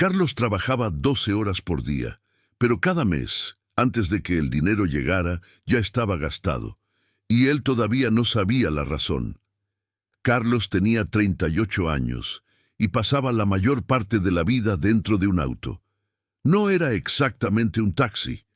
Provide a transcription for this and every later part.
Carlos trabajaba 12 horas por día, pero cada mes, antes de que el dinero llegara, ya estaba gastado, y él todavía no sabía la razón. Carlos tenía 38 años y pasaba la mayor parte de la vida dentro de un auto. No era exactamente un taxi.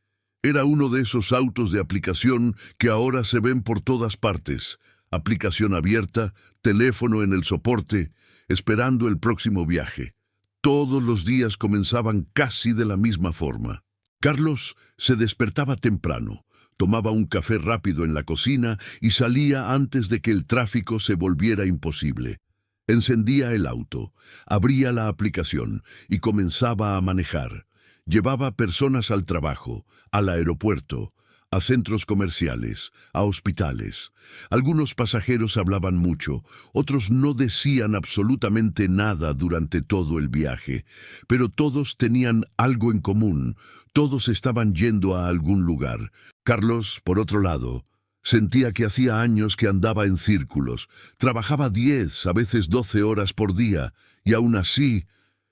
Era uno de esos autos de aplicación que ahora se ven por todas partes. Aplicación abierta, teléfono en el soporte, esperando el próximo viaje. Todos los días comenzaban casi de la misma forma. Carlos se despertaba temprano, tomaba un café rápido en la cocina y salía antes de que el tráfico se volviera imposible. Encendía el auto, abría la aplicación y comenzaba a manejar. Llevaba personas al trabajo, al aeropuerto, a centros comerciales, a hospitales. Algunos pasajeros hablaban mucho, otros no decían absolutamente nada durante todo el viaje, pero todos tenían algo en común, todos estaban yendo a algún lugar. Carlos, por otro lado, sentía que hacía años que andaba en círculos, trabajaba 10, a veces 12 horas por día, y aún así,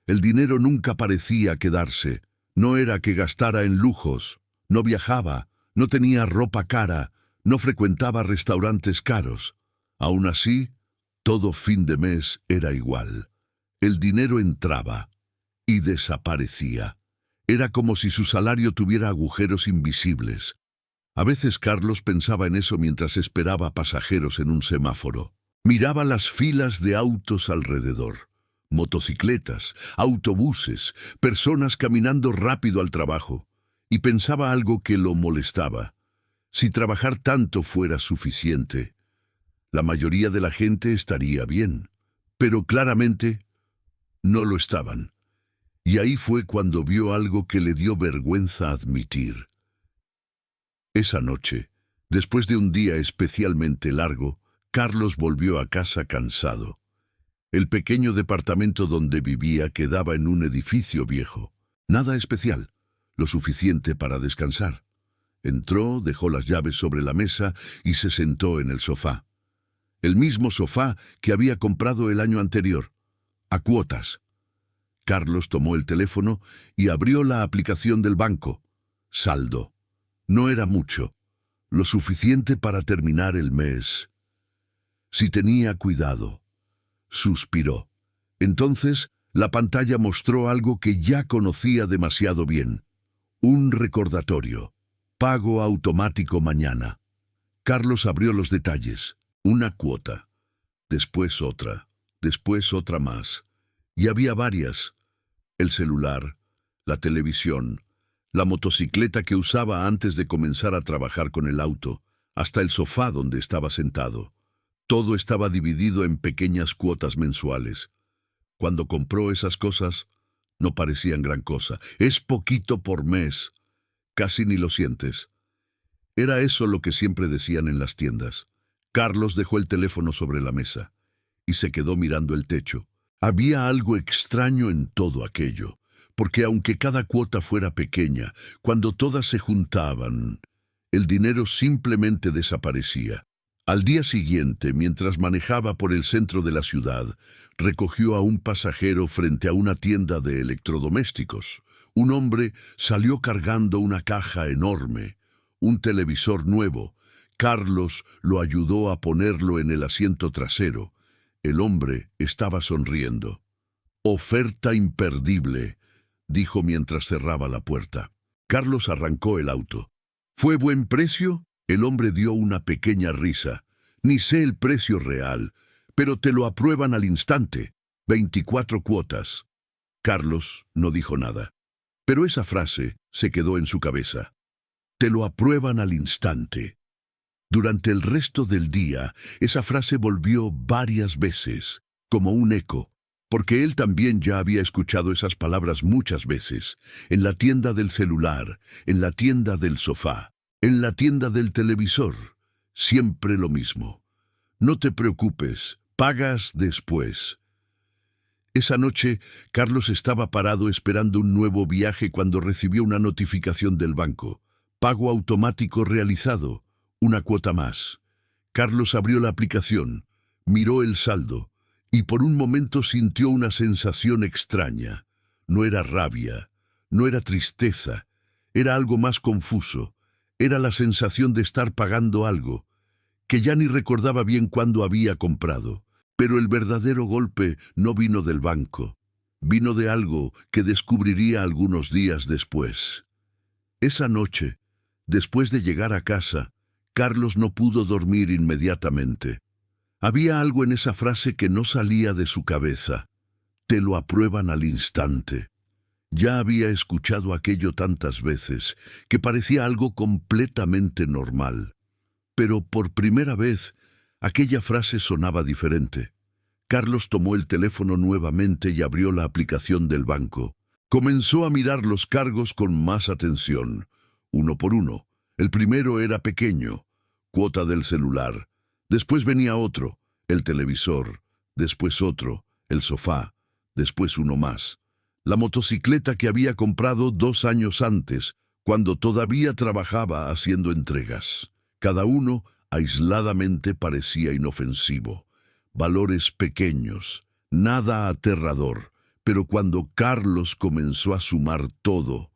el dinero nunca parecía quedarse. No era que gastara en lujos, no viajaba, no tenía ropa cara, no frecuentaba restaurantes caros. Aún así, todo fin de mes era igual. El dinero entraba y desaparecía. Era como si su salario tuviera agujeros invisibles. A veces Carlos pensaba en eso mientras esperaba pasajeros en un semáforo. Miraba las filas de autos alrededor. Motocicletas, autobuses, personas caminando rápido al trabajo. Y pensaba algo que lo molestaba. Si trabajar tanto fuera suficiente, la mayoría de la gente estaría bien, pero claramente no lo estaban. Y ahí fue cuando vio algo que le dio vergüenza admitir. Esa noche, después de un día especialmente largo, Carlos volvió a casa cansado. El pequeño departamento donde vivía quedaba en un edificio viejo. Nada especial. Lo suficiente para descansar. Entró, dejó las llaves sobre la mesa y se sentó en el sofá. El mismo sofá que había comprado el año anterior, a cuotas. Carlos tomó el teléfono y abrió la aplicación del banco. Saldo. No era mucho, lo suficiente para terminar el mes. Si tenía cuidado. Suspiró. Entonces, la pantalla mostró algo que ya conocía demasiado bien. Un recordatorio. Pago automático mañana. Carlos abrió los detalles. Una cuota. Después otra más. Y había varias. El celular, la televisión, la motocicleta que usaba antes de comenzar a trabajar con el auto, hasta el sofá donde estaba sentado. Todo estaba dividido en pequeñas cuotas mensuales. Cuando compró esas cosas, no parecían gran cosa. Es poquito por mes. Casi ni lo sientes. Era eso lo que siempre decían en las tiendas. Carlos dejó el teléfono sobre la mesa y se quedó mirando el techo. Había algo extraño en todo aquello, porque aunque cada cuota fuera pequeña, cuando todas se juntaban, el dinero simplemente desaparecía. Al día siguiente, mientras manejaba por el centro de la ciudad, recogió a un pasajero frente a una tienda de electrodomésticos. Un hombre salió cargando una caja enorme, un televisor nuevo. Carlos lo ayudó a ponerlo en el asiento trasero. El hombre estaba sonriendo. «Oferta imperdible», dijo mientras cerraba la puerta. Carlos arrancó el auto. «¿Fue buen precio?» El hombre dio una pequeña risa. «Ni sé el precio real, pero te lo aprueban al instante. 24 cuotas». Carlos no dijo nada. Pero esa frase se quedó en su cabeza. «Te lo aprueban al instante». Durante el resto del día, esa frase volvió varias veces, como un eco, porque él también ya había escuchado esas palabras muchas veces, en la tienda del celular, en la tienda del sofá, en la tienda del televisor. Siempre lo mismo. «No te preocupes, pagas después». Esa noche, Carlos estaba parado esperando un nuevo viaje cuando recibió una notificación del banco. «Pago automático realizado. Una cuota más». Carlos abrió la aplicación, miró el saldo y por un momento sintió una sensación extraña. No era rabia, no era tristeza, era algo más confuso. Era la sensación de estar pagando algo, que ya ni recordaba bien cuándo había comprado. Pero el verdadero golpe no vino del banco, vino de algo que descubriría algunos días después. Esa noche, después de llegar a casa, Carlos no pudo dormir inmediatamente. Había algo en esa frase que no salía de su cabeza. Te lo aprueban al instante. Ya había escuchado aquello tantas veces, que parecía algo completamente normal. Pero por primera vez, aquella frase sonaba diferente. Carlos tomó el teléfono nuevamente y abrió la aplicación del banco. Comenzó a mirar los cargos con más atención, uno por uno. El primero era pequeño, cuota del celular. Después venía otro, el televisor. Después otro, el sofá. Después uno más. La motocicleta que había comprado 2 años antes, cuando todavía trabajaba haciendo entregas. Cada uno, aisladamente, parecía inofensivo. Valores pequeños, nada aterrador, pero cuando Carlos comenzó a sumar todo,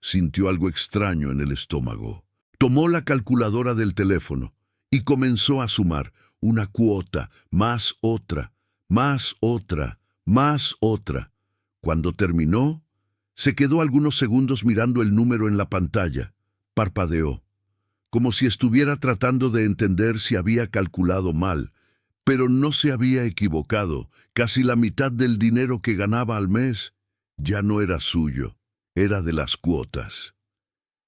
sintió algo extraño en el estómago. Tomó la calculadora del teléfono y comenzó a sumar una cuota, más otra, más otra, más otra. Cuando terminó, se quedó algunos segundos mirando el número en la pantalla. Parpadeó, como si estuviera tratando de entender si había calculado mal, pero no se había equivocado. Casi la mitad del dinero que ganaba al mes ya no era suyo, era de las cuotas.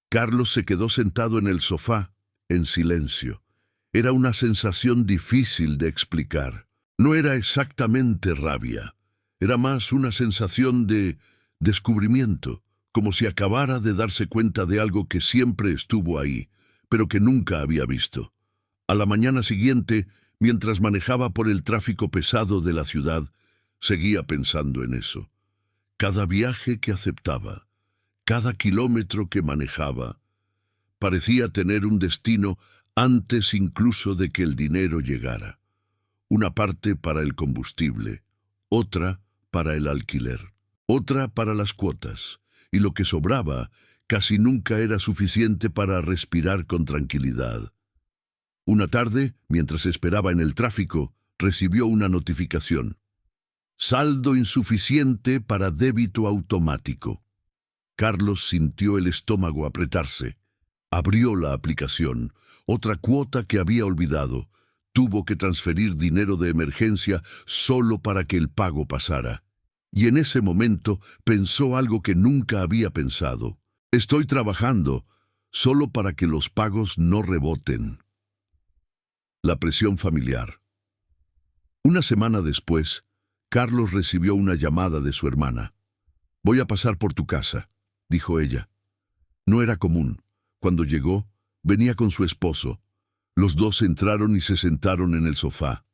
Carlos se quedó sentado en el sofá, en silencio. Era una sensación difícil de explicar. No era exactamente rabia. Era más una sensación de descubrimiento, como si acabara de darse cuenta de algo que siempre estuvo ahí, pero que nunca había visto. A la mañana siguiente, mientras manejaba por el tráfico pesado de la ciudad, seguía pensando en eso. Cada viaje que aceptaba, cada kilómetro que manejaba, parecía tener un destino antes incluso de que el dinero llegara. Una parte para el combustible, otra para el alquiler, otra para las cuotas, y lo que sobraba casi nunca era suficiente para respirar con tranquilidad. Una tarde, mientras esperaba en el tráfico, recibió una notificación. Saldo insuficiente para débito automático. Carlos sintió el estómago apretarse. Abrió la aplicación, otra cuota que había olvidado. Tuvo que transferir dinero de emergencia solo para que el pago pasara. Y en ese momento pensó algo que nunca había pensado. Estoy trabajando solo para que los pagos no reboten. La presión familiar. Una semana después, Carlos recibió una llamada de su hermana. «Voy a pasar por tu casa», dijo ella. No era común. Cuando llegó, venía con su esposo. Los dos entraron y se sentaron en el sofá.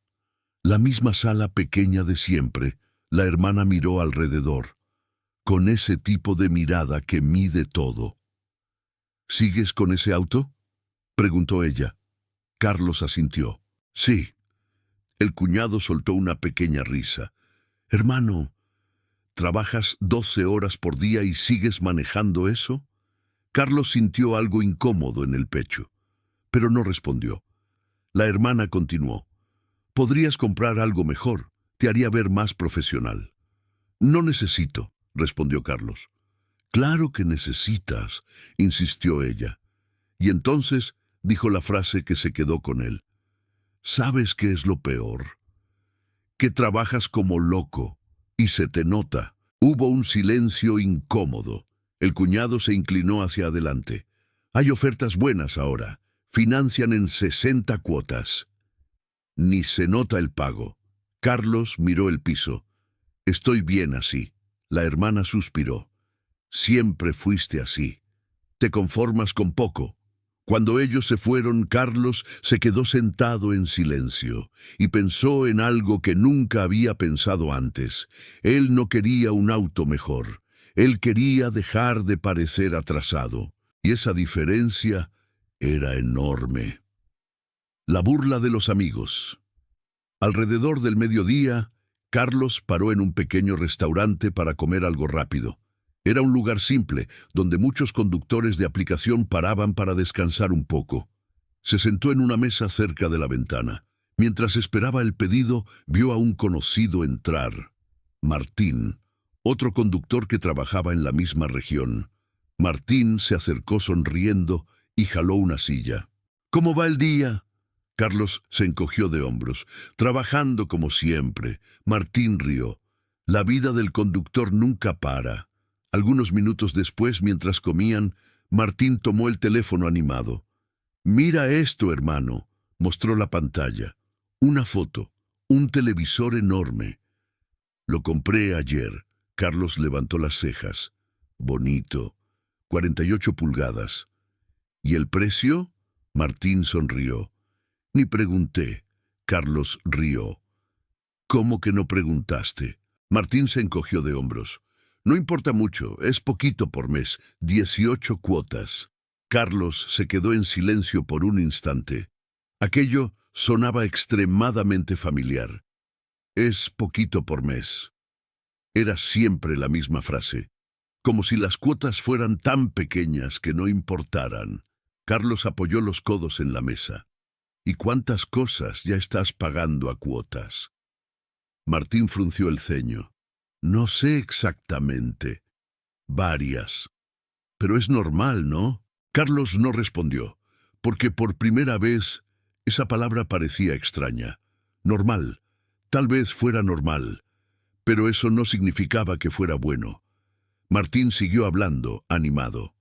La misma sala pequeña de siempre. La hermana miró alrededor, con ese tipo de mirada que mide todo. «¿Sigues con ese auto?», preguntó ella. Carlos asintió. «Sí». El cuñado soltó una pequeña risa. «Hermano, ¿trabajas 12 horas por día y sigues manejando eso?». Carlos sintió algo incómodo en el pecho, pero no respondió. La hermana continuó. «Podrías comprar algo mejor, te haría ver más profesional». «No necesito», respondió Carlos. «Claro que necesitas», insistió ella. Y entonces dijo la frase que se quedó con él. «¿Sabes qué es lo peor? Que trabajas como loco y se te nota». Hubo un silencio incómodo. El cuñado se inclinó hacia adelante. «Hay ofertas buenas ahora. Financian en 60 cuotas». «Ni se nota el pago». Carlos miró el piso. «Estoy bien así». La hermana suspiró. «Siempre fuiste así. Te conformas con poco». Cuando ellos se fueron, Carlos se quedó sentado en silencio y pensó en algo que nunca había pensado antes. Él no quería un auto mejor. Él quería dejar de parecer atrasado. Y esa diferencia era enorme. La burla de los amigos. Alrededor del mediodía, Carlos paró en un pequeño restaurante para comer algo rápido. Era un lugar simple, donde muchos conductores de aplicación paraban para descansar un poco. Se sentó en una mesa cerca de la ventana. Mientras esperaba el pedido, vio a un conocido entrar. Martín, otro conductor que trabajaba en la misma región. Martín se acercó sonriendo y jaló una silla. ¿Cómo va el día? Carlos se encogió de hombros. Trabajando como siempre. Martín rió. La vida del conductor nunca para. Algunos minutos después, mientras comían, Martín tomó el teléfono animado. «Mira esto, hermano», mostró la pantalla. Una foto, un televisor enorme. «Lo compré ayer». Carlos levantó las cejas. «Bonito. 48 pulgadas». «¿Y el precio?» Martín sonrió. «Ni pregunté». Carlos rió. «¿Cómo que no preguntaste?» Martín se encogió de hombros. «No importa mucho, es poquito por mes, 18 cuotas». Carlos se quedó en silencio por un instante. Aquello sonaba extremadamente familiar. «Es poquito por mes». Era siempre la misma frase, como si las cuotas fueran tan pequeñas que no importaran. Carlos apoyó los codos en la mesa. «¿Y cuántas cosas ya estás pagando a cuotas?» Martín frunció el ceño. «No sé exactamente. Varias. Pero es normal, ¿no?» Carlos no respondió, porque por primera vez esa palabra parecía extraña. Normal. Tal vez fuera normal, pero eso no significaba que fuera bueno. Martín siguió hablando, animado.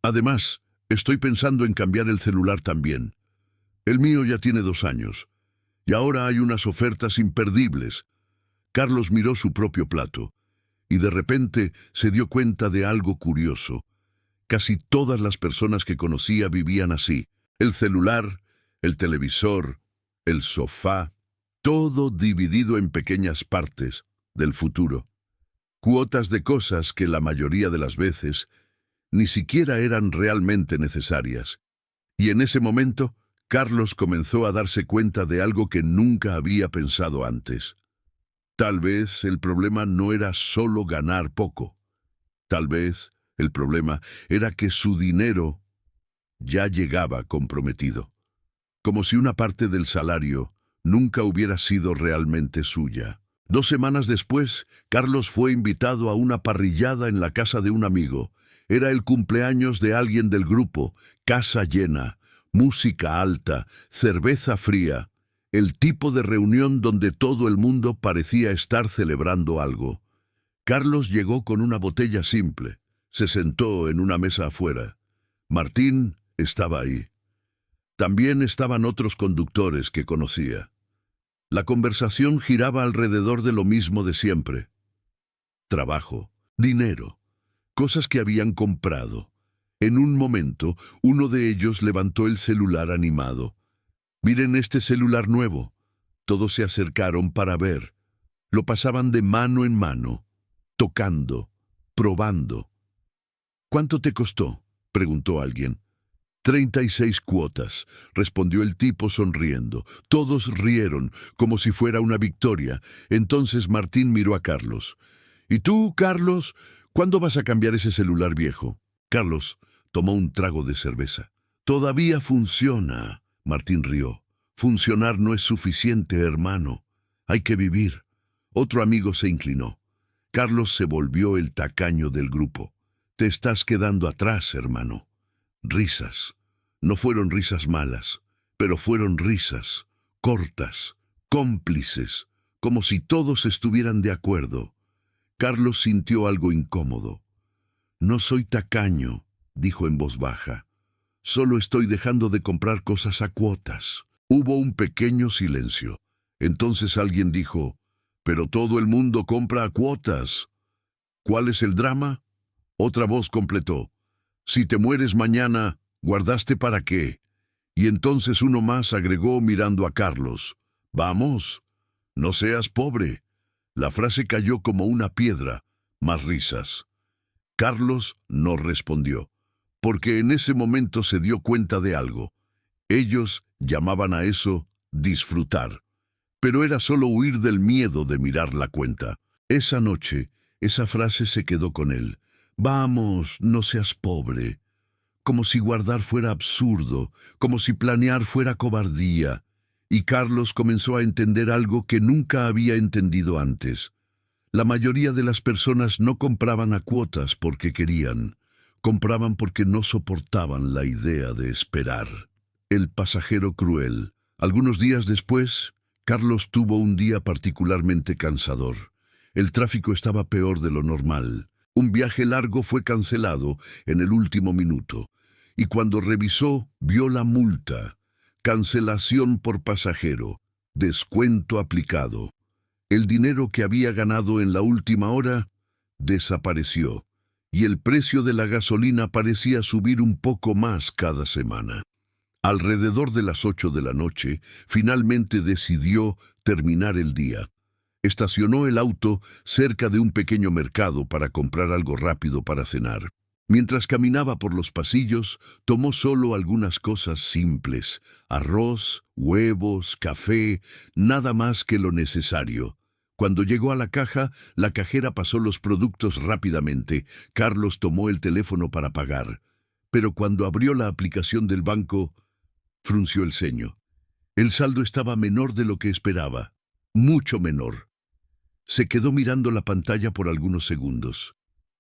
«Además, estoy pensando en cambiar el celular también. El mío ya tiene 2 años, y ahora hay unas ofertas imperdibles». Carlos miró su propio plato, y de repente se dio cuenta de algo curioso. Casi todas las personas que conocía vivían así. El celular, el televisor, el sofá, todo dividido en pequeñas partes del futuro. Cuotas de cosas que la mayoría de las veces ni siquiera eran realmente necesarias. Y en ese momento, Carlos comenzó a darse cuenta de algo que nunca había pensado antes. Tal vez el problema no era solo ganar poco. Tal vez el problema era que su dinero ya llegaba comprometido, como si una parte del salario nunca hubiera sido realmente suya. 2 semanas después, Carlos fue invitado a una parrillada en la casa de un amigo. Era el cumpleaños de alguien del grupo, casa llena, música alta, cerveza fría, el tipo de reunión donde todo el mundo parecía estar celebrando algo. Carlos llegó con una botella simple. Se sentó en una mesa afuera. Martín estaba ahí. También estaban otros conductores que conocía. La conversación giraba alrededor de lo mismo de siempre. Trabajo, dinero, cosas que habían comprado. En un momento, uno de ellos levantó el celular animado. «Miren este celular nuevo». Todos se acercaron para ver. Lo pasaban de mano en mano, tocando, probando. «¿Cuánto te costó?», preguntó alguien. 36 cuotas, respondió el tipo sonriendo. Todos rieron, como si fuera una victoria. Entonces Martín miró a Carlos. «¿Y tú, Carlos? ¿Cuándo vas a cambiar ese celular viejo?» Carlos tomó un trago de cerveza. «Todavía funciona», Martín rió. «Funcionar no es suficiente, hermano. Hay que vivir». Otro amigo se inclinó. Carlos se volvió el tacaño del grupo. «Te estás quedando atrás, hermano». Risas. No fueron risas malas, pero fueron risas, cortas, cómplices, como si todos estuvieran de acuerdo. Carlos sintió algo incómodo. «No soy tacaño», dijo en voz baja. «Solo estoy dejando de comprar cosas a cuotas». Hubo un pequeño silencio. Entonces alguien dijo: «Pero todo el mundo compra a cuotas». «¿Cuál es el drama?». Otra voz completó: «Si te mueres mañana, ¿guardaste para qué?». Y entonces uno más agregó mirando a Carlos: «Vamos, no seas pobre». La frase cayó como una piedra. Más risas. Carlos no respondió, porque en ese momento se dio cuenta de algo. Ellos llamaban a eso disfrutar. pero era solo huir del miedo de mirar la cuenta. Esa noche, esa frase se quedó con él. Vamos, no seas pobre. Como si guardar fuera absurdo, como si planear fuera cobardía. Y Carlos comenzó a entender algo que nunca había entendido antes. La mayoría de las personas no compraban a cuotas porque querían. Compraban porque no soportaban la idea de esperar. El pasajero cruel. Algunos días después, Carlos tuvo un día particularmente cansador. El tráfico estaba peor de lo normal. Un viaje largo fue cancelado en el último minuto. Y cuando revisó, vio la multa. Cancelación por pasajero. Descuento aplicado. El dinero que había ganado en la última hora desapareció. Y el precio de la gasolina parecía subir un poco más cada semana. Alrededor de las 8 de la noche, finalmente decidió terminar el día. Estacionó el auto cerca de un pequeño mercado para comprar algo rápido para cenar. Mientras caminaba por los pasillos, tomó solo algunas cosas simples: arroz, huevos, café, nada más que lo necesario. Cuando llegó a la caja, la cajera pasó los productos rápidamente. Carlos tomó el teléfono para pagar. Pero cuando abrió la aplicación del banco, frunció el ceño. El saldo estaba menor de lo que esperaba, mucho menor. Se quedó mirando la pantalla por algunos segundos.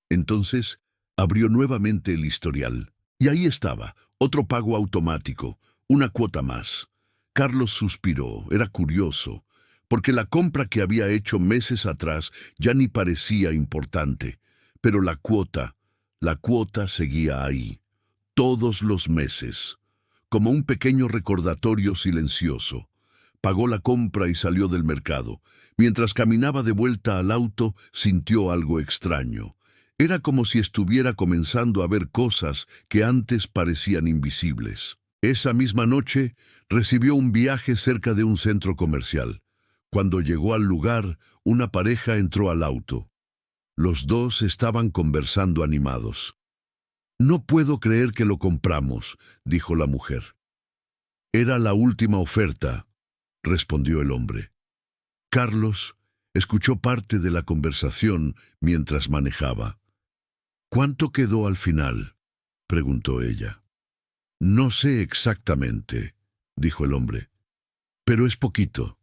Entonces, abrió nuevamente el historial. Y ahí estaba, otro pago automático, una cuota más. Carlos suspiró, era curioso, porque la compra que había hecho meses atrás ya ni parecía importante. Pero la cuota seguía ahí, todos los meses, como un pequeño recordatorio silencioso. Pagó la compra y salió del mercado. Mientras caminaba de vuelta al auto, sintió algo extraño. Era como si estuviera comenzando a ver cosas que antes parecían invisibles. Esa misma noche, recibió un viaje cerca de un centro comercial. Cuando llegó al lugar, una pareja entró al auto. Los dos estaban conversando animados. «No puedo creer que lo compramos», dijo la mujer. «Era la última oferta», respondió el hombre. Carlos escuchó parte de la conversación mientras manejaba. «¿Cuánto quedó al final?», preguntó ella. «No sé exactamente», dijo el hombre, «pero es poquito.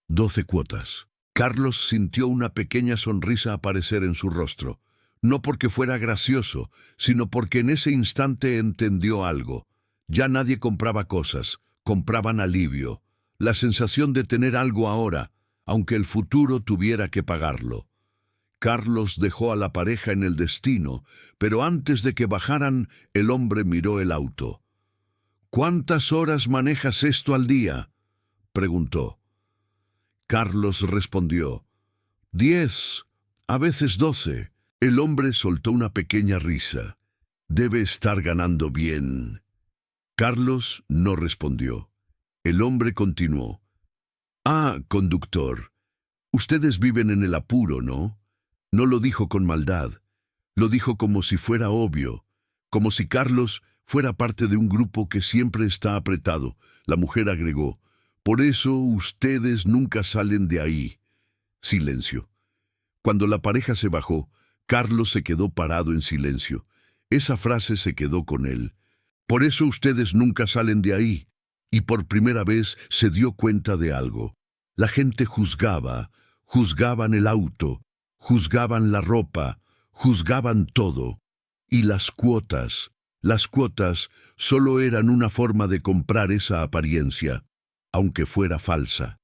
12 cuotas». Carlos sintió una pequeña sonrisa aparecer en su rostro. No porque fuera gracioso, sino porque en ese instante entendió algo. Ya nadie compraba cosas, compraban alivio. La sensación de tener algo ahora, aunque el futuro tuviera que pagarlo. Carlos dejó a la pareja en el destino, pero antes de que bajaran, el hombre miró el auto. «¿Cuántas horas manejas esto al día?», preguntó. Carlos respondió: 10, a veces 12. El hombre soltó una pequeña risa. «Debe estar ganando bien». Carlos no respondió. El hombre continuó: «Ah, conductor, ustedes viven en el apuro, ¿no?». No lo dijo con maldad. Lo dijo como si fuera obvio, como si Carlos fuera parte de un grupo que siempre está apretado. La mujer agregó: «Por eso ustedes nunca salen de ahí». Silencio. Cuando la pareja se bajó, Carlos se quedó parado en silencio. Esa frase se quedó con él. «Por eso ustedes nunca salen de ahí». Y por primera vez se dio cuenta de algo. La gente juzgaban el auto, juzgaban la ropa, juzgaban todo. Y las cuotas solo eran una forma de comprar esa apariencia, aunque fuera falsa.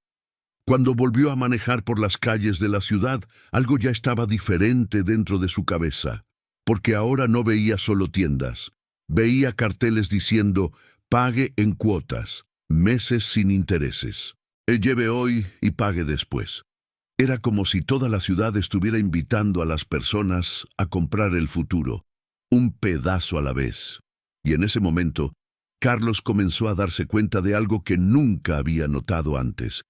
Cuando volvió a manejar por las calles de la ciudad, algo ya estaba diferente dentro de su cabeza, porque ahora no veía solo tiendas. Veía carteles diciendo: «Pague en cuotas, meses sin intereses. Lleve hoy y pague después». Era como si toda la ciudad estuviera invitando a las personas a comprar el futuro, un pedazo a la vez. Y en ese momento, Carlos comenzó a darse cuenta de algo que nunca había notado antes.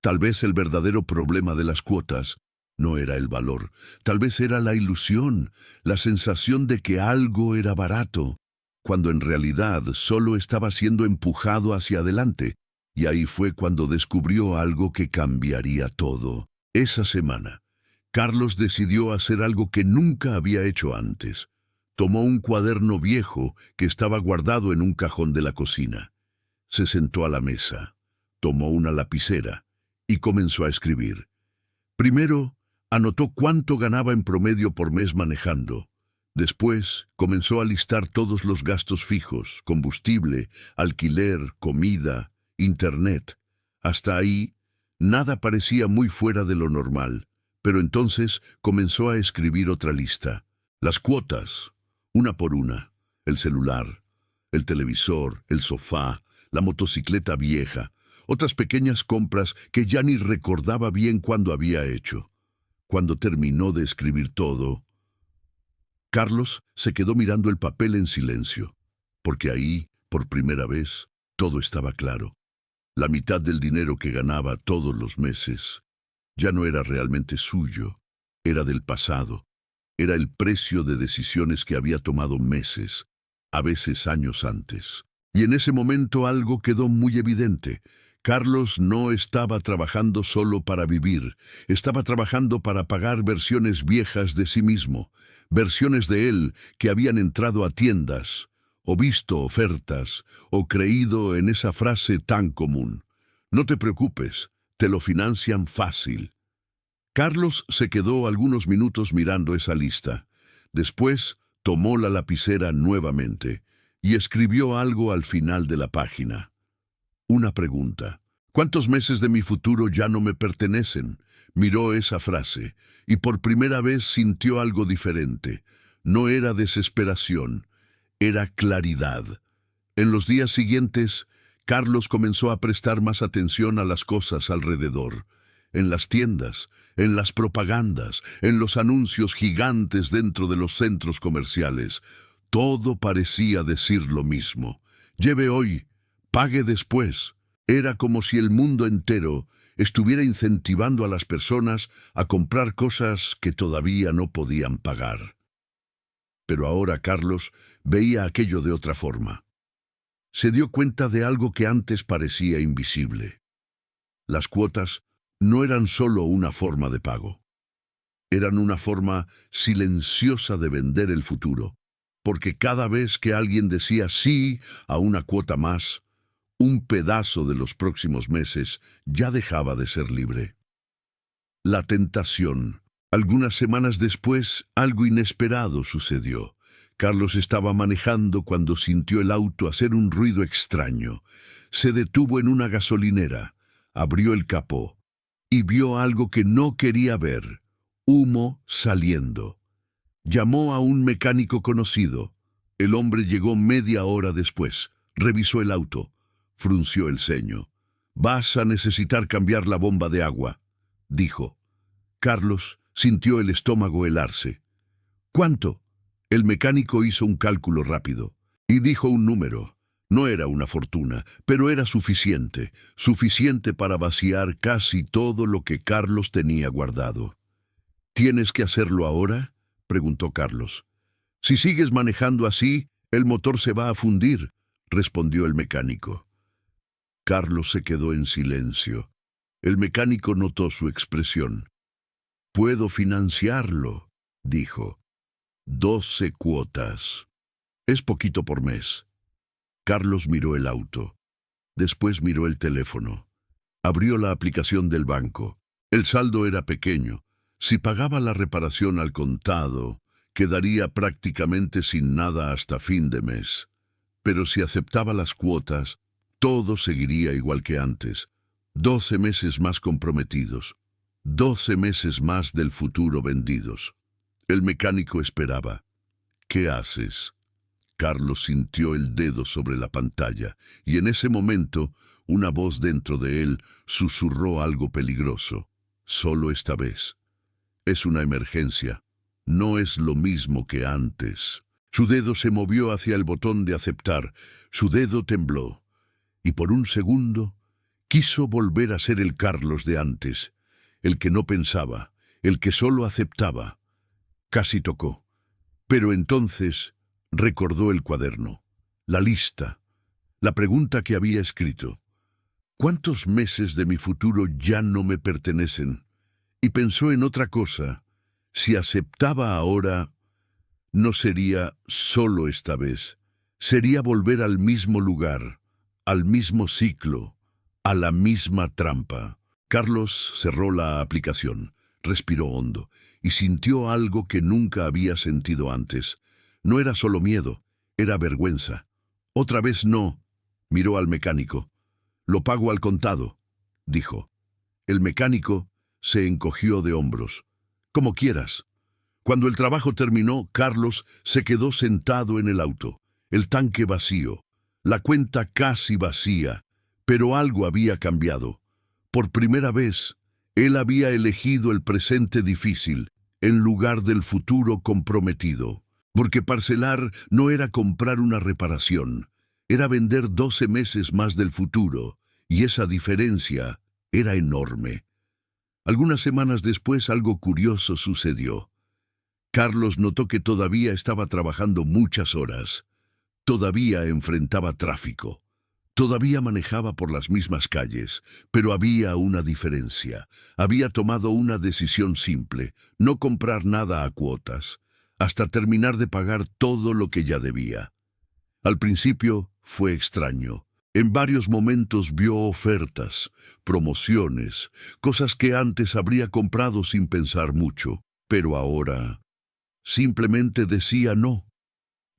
Tal vez el verdadero problema de las cuotas no era el valor, tal vez era la ilusión, la sensación de que algo era barato, cuando en realidad solo estaba siendo empujado hacia adelante. Y ahí fue cuando descubrió algo que cambiaría todo. Esa semana, Carlos decidió hacer algo que nunca había hecho antes. Tomó un cuaderno viejo que estaba guardado en un cajón de la cocina. Se sentó a la mesa, tomó una lapicera y comenzó a escribir. Primero, anotó cuánto ganaba en promedio por mes manejando. Después, comenzó a listar todos los gastos fijos: combustible, alquiler, comida, internet. Hasta ahí, nada parecía muy fuera de lo normal, pero entonces comenzó a escribir otra lista. Las cuotas, una por una: el celular, el televisor, el sofá, la motocicleta vieja, otras pequeñas compras que ya ni recordaba bien cuándo había hecho. Cuando terminó de escribir todo, Carlos se quedó mirando el papel en silencio, porque ahí, por primera vez, todo estaba claro. La mitad del dinero que ganaba todos los meses ya no era realmente suyo, era del pasado. Era el precio de decisiones que había tomado meses, a veces años antes. Y en ese momento algo quedó muy evidente. Carlos no estaba trabajando solo para vivir, estaba trabajando para pagar versiones viejas de sí mismo, versiones de él que habían entrado a tiendas, o visto ofertas, o creído en esa frase tan común: no te preocupes, te lo financian fácil. Carlos se quedó algunos minutos mirando esa lista. Después tomó la lapicera nuevamente y escribió algo al final de la página. Una pregunta: ¿cuántos meses de mi futuro ya no me pertenecen? Miró esa frase y por primera vez sintió algo diferente. No era desesperación, era claridad. En los días siguientes, Carlos comenzó a prestar más atención a las cosas alrededor. En las tiendas, en las propagandas, en los anuncios gigantes dentro de los centros comerciales. Todo parecía decir lo mismo: lleve hoy, pague después. Era como si el mundo entero estuviera incentivando a las personas a comprar cosas que todavía no podían pagar. Pero ahora Carlos veía aquello de otra forma. Se dio cuenta de algo que antes parecía invisible. Las cuotas no eran solo una forma de pago. Eran una forma silenciosa de vender el futuro, porque cada vez que alguien decía sí a una cuota más, un pedazo de los próximos meses ya dejaba de ser libre. La tentación. Algunas semanas después, algo inesperado sucedió. Carlos estaba manejando cuando sintió el auto hacer un ruido extraño. Se detuvo en una gasolinera, abrió el capó y vio algo que no quería ver: humo saliendo. Llamó a un mecánico conocido. El hombre llegó media hora después. Revisó el auto. Frunció el ceño. «Vas a necesitar cambiar la bomba de agua», dijo. Carlos sintió el estómago helarse. «¿Cuánto?». El mecánico hizo un cálculo rápido y dijo un número. No era una fortuna, pero era suficiente para vaciar casi todo lo que Carlos tenía guardado. «¿Tienes que hacerlo ahora?», preguntó Carlos. «Si sigues manejando así, el motor se va a fundir», respondió el mecánico. Carlos se quedó en silencio. El mecánico notó su expresión. «Puedo financiarlo», dijo. 12 cuotas. Es poquito por mes. Carlos miró el auto. Después miró el teléfono. Abrió la aplicación del banco. El saldo era pequeño. Si pagaba la reparación al contado, quedaría prácticamente sin nada hasta fin de mes. Pero si aceptaba las cuotas, todo seguiría igual que antes. 12 meses más comprometidos. 12 meses más del futuro vendidos. El mecánico esperaba. «¿Qué haces?». Carlos sintió el dedo sobre la pantalla, y en ese momento una voz dentro de él susurró algo peligroso. «Solo esta vez. Es una emergencia. No es lo mismo que antes». Su dedo se movió hacia el botón de aceptar. Su dedo tembló. Y por un segundo quiso volver a ser el Carlos de antes, el que no pensaba, el que solo aceptaba. Casi tocó. Pero entonces recordó el cuaderno, la lista, la pregunta que había escrito. ¿Cuántos meses de mi futuro ya no me pertenecen? Y pensó en otra cosa. Si aceptaba ahora, no sería solo esta vez. Sería volver al mismo lugar, al mismo ciclo, a la misma trampa. Carlos cerró la aplicación, respiró hondo y sintió algo que nunca había sentido antes. No era solo miedo, era vergüenza. Otra vez no. Miró al mecánico. Lo pago al contado, dijo. El mecánico se encogió de hombros. Como quieras. Cuando el trabajo terminó, Carlos se quedó sentado en el auto, el tanque vacío, la cuenta casi vacía, pero algo había cambiado. Por primera vez, él había elegido el presente difícil en lugar del futuro comprometido, porque parcelar no era comprar una reparación, era vender 12 meses más del futuro, y esa diferencia era enorme. Algunas semanas después algo curioso sucedió. Carlos notó que todavía estaba trabajando muchas horas, todavía enfrentaba tráfico, todavía manejaba por las mismas calles, pero había una diferencia. Había tomado una decisión simple, no comprar nada a cuotas, hasta terminar de pagar todo lo que ya debía. Al principio fue extraño. En varios momentos vio ofertas, promociones, cosas que antes habría comprado sin pensar mucho, pero ahora simplemente decía no.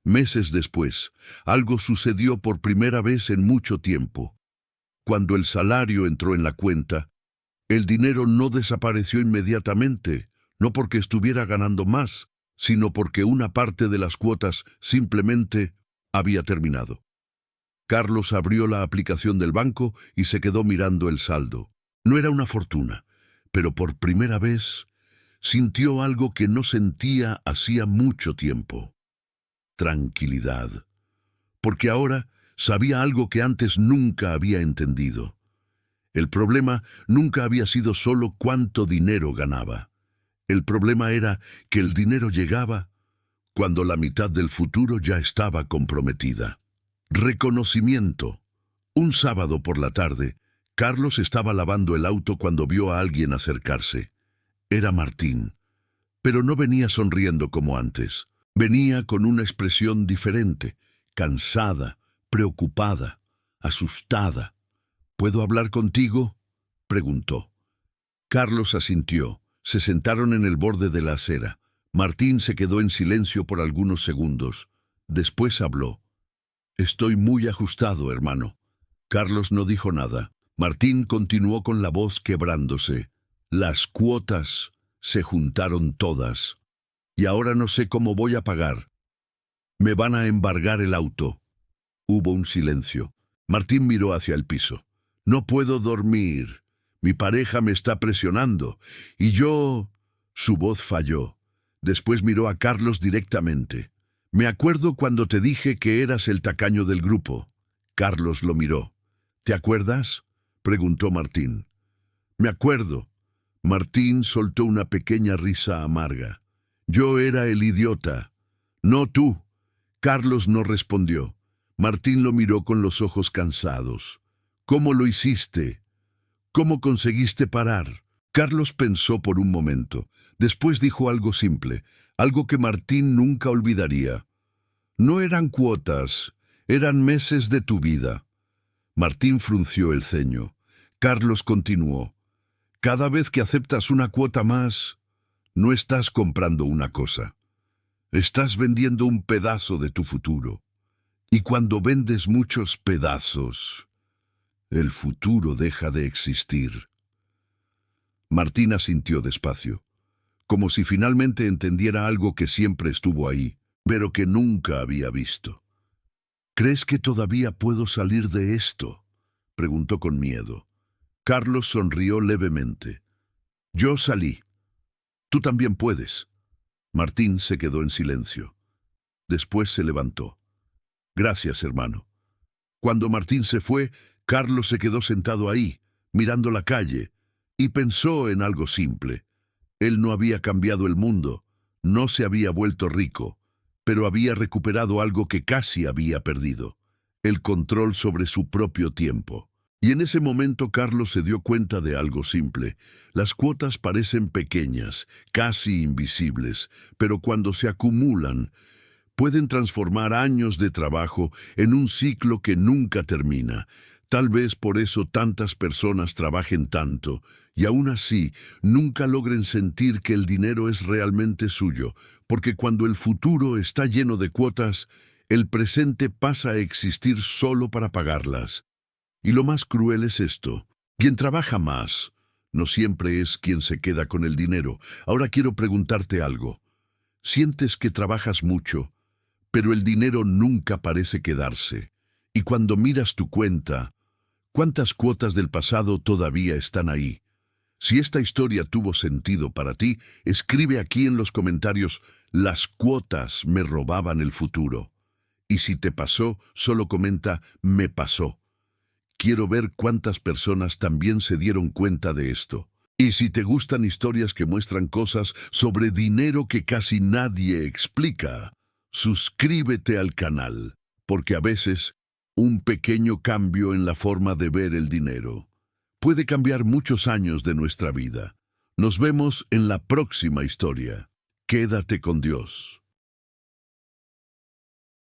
Meses después, algo sucedió por primera vez en mucho tiempo. Cuando el salario entró en la cuenta, el dinero no desapareció inmediatamente, no porque estuviera ganando más, sino porque una parte de las cuotas simplemente había terminado. Carlos abrió la aplicación del banco y se quedó mirando el saldo. No era una fortuna, pero por primera vez sintió algo que no sentía hacía mucho tiempo. Tranquilidad. Porque ahora sabía algo que antes nunca había entendido. El problema nunca había sido solo cuánto dinero ganaba. El problema era que el dinero llegaba cuando la mitad del futuro ya estaba comprometida. Reconocimiento. Un sábado por la tarde, Carlos estaba lavando el auto cuando vio a alguien acercarse. Era Martín, pero no venía sonriendo como antes. Venía con una expresión diferente, cansada, preocupada, asustada. ¿Puedo hablar contigo?, preguntó. Carlos asintió. Se sentaron en el borde de la acera. Martín se quedó en silencio por algunos segundos. Después habló. Estoy muy ajustado, hermano. Carlos no dijo nada. Martín continuó con la voz quebrándose. Las cuotas se juntaron todas. Y ahora no sé cómo voy a pagar. Me van a embargar el auto. Hubo un silencio. Martín miró hacia el piso. No puedo dormir. Mi pareja me está presionando. Y yo... Su voz falló. Después miró a Carlos directamente. Me acuerdo cuando te dije que eras el tacaño del grupo. Carlos lo miró. ¿Te acuerdas?, preguntó Martín. Me acuerdo. Martín soltó una pequeña risa amarga. Yo era el idiota. No tú. Carlos no respondió. Martín lo miró con los ojos cansados. ¿Cómo lo hiciste? ¿Cómo conseguiste parar? Carlos pensó por un momento. Después dijo algo simple, algo que Martín nunca olvidaría. No eran cuotas, eran meses de tu vida. Martín frunció el ceño. Carlos continuó. Cada vez que aceptas una cuota más, no estás comprando una cosa. Estás vendiendo un pedazo de tu futuro. Y cuando vendes muchos pedazos, el futuro deja de existir. Martín asintió despacio, como si finalmente entendiera algo que siempre estuvo ahí, pero que nunca había visto. ¿Crees que todavía puedo salir de esto?, preguntó con miedo. Carlos sonrió levemente. Yo salí. Tú también puedes. Martín se quedó en silencio. Después se levantó. Gracias, hermano. Cuando Martín se fue, Carlos se quedó sentado ahí, mirando la calle, y pensó en algo simple. Él no había cambiado el mundo, no se había vuelto rico, pero había recuperado algo que casi había perdido, el control sobre su propio tiempo. Y en ese momento Carlos se dio cuenta de algo simple. Las cuotas parecen pequeñas, casi invisibles, pero cuando se acumulan, pueden transformar años de trabajo en un ciclo que nunca termina. Tal vez por eso tantas personas trabajen tanto, y aún así nunca logren sentir que el dinero es realmente suyo, porque cuando el futuro está lleno de cuotas, el presente pasa a existir solo para pagarlas. Y lo más cruel es esto: quien trabaja más no siempre es quien se queda con el dinero. Ahora quiero preguntarte algo. ¿Sientes que trabajas mucho, pero el dinero nunca parece quedarse? Y cuando miras tu cuenta, ¿cuántas cuotas del pasado todavía están ahí? Si esta historia tuvo sentido para ti, escribe aquí en los comentarios: las cuotas me robaban el futuro. Y si te pasó, solo comenta: me pasó. Quiero ver cuántas personas también se dieron cuenta de esto. Y si te gustan historias que muestran cosas sobre dinero que casi nadie explica, suscríbete al canal, porque a veces un pequeño cambio en la forma de ver el dinero puede cambiar muchos años de nuestra vida. Nos vemos en la próxima historia. Quédate con Dios.